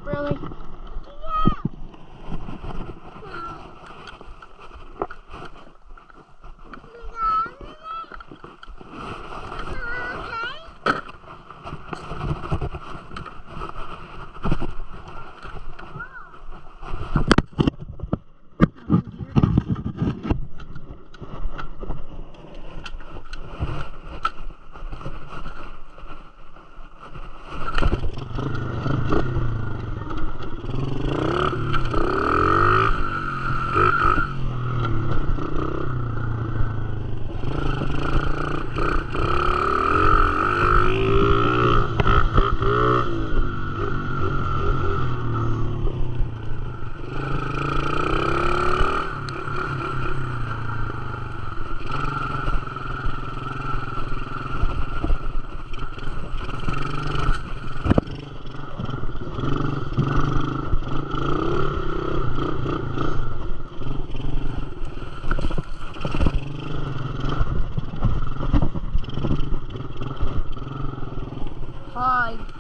Really?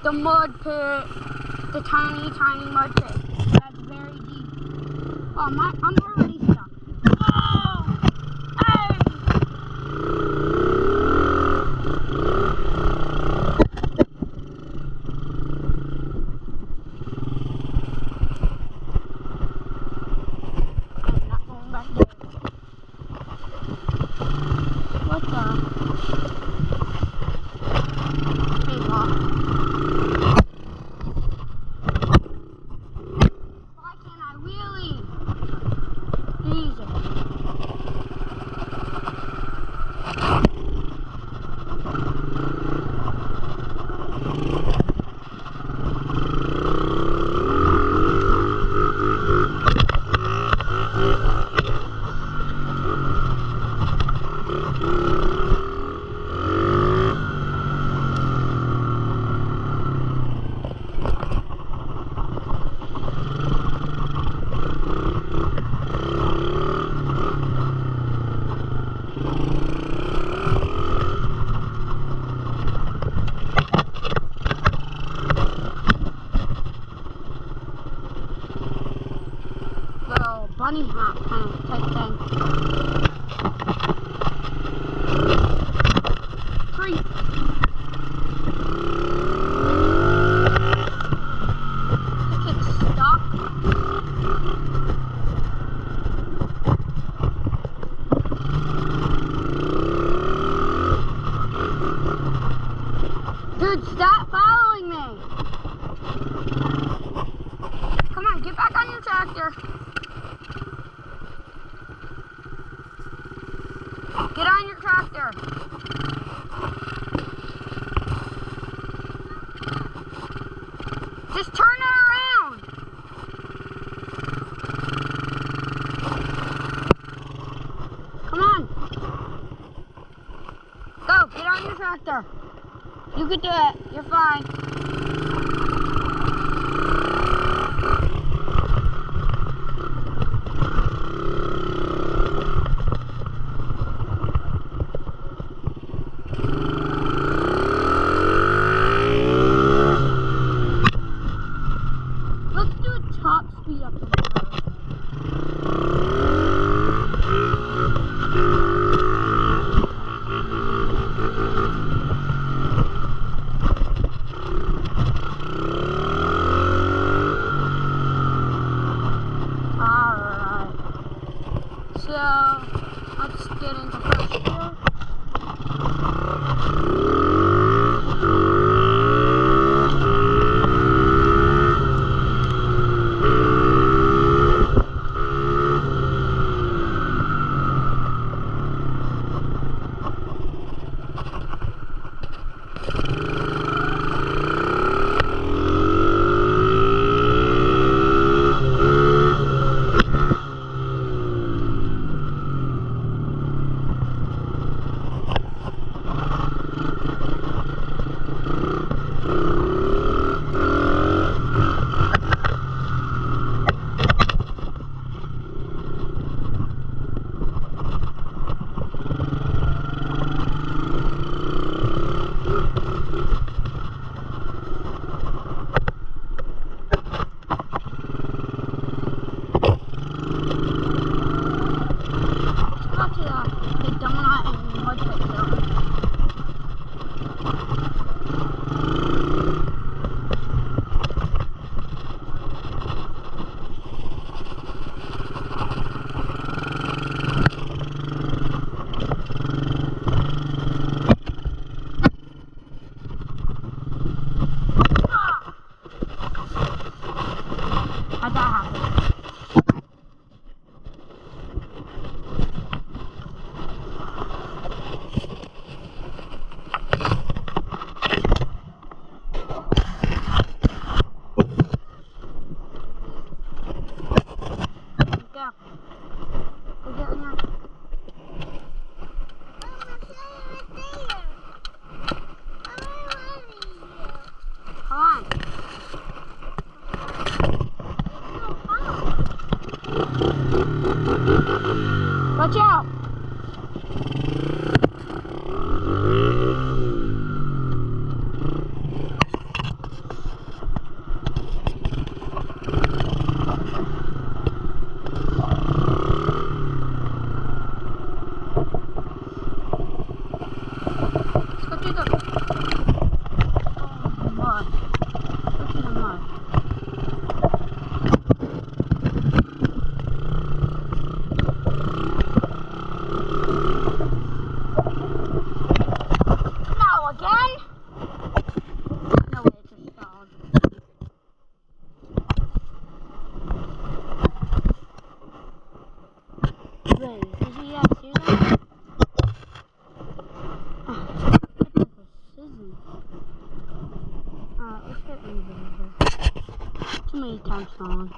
The mud pit, the tiny mud pit. That's very deep. Oh, I'm already stuck. Oh! Hey! I'm not going back there. What the? Hey, Bob. Bunny hop kind of type thing. Creep. It's stuck. Dude, stop following me. Come on, get back on your tractor. Get on your tractor. Just turn it around. Come on. Go, get on your tractor. You can do it. You're fine. Top speed up to the road. Watch out! Let's go through the mud. Go through the mud. No, again? No way, it's a dog. Wait, did you guys hear that? Let's get invisible. Too many times falling.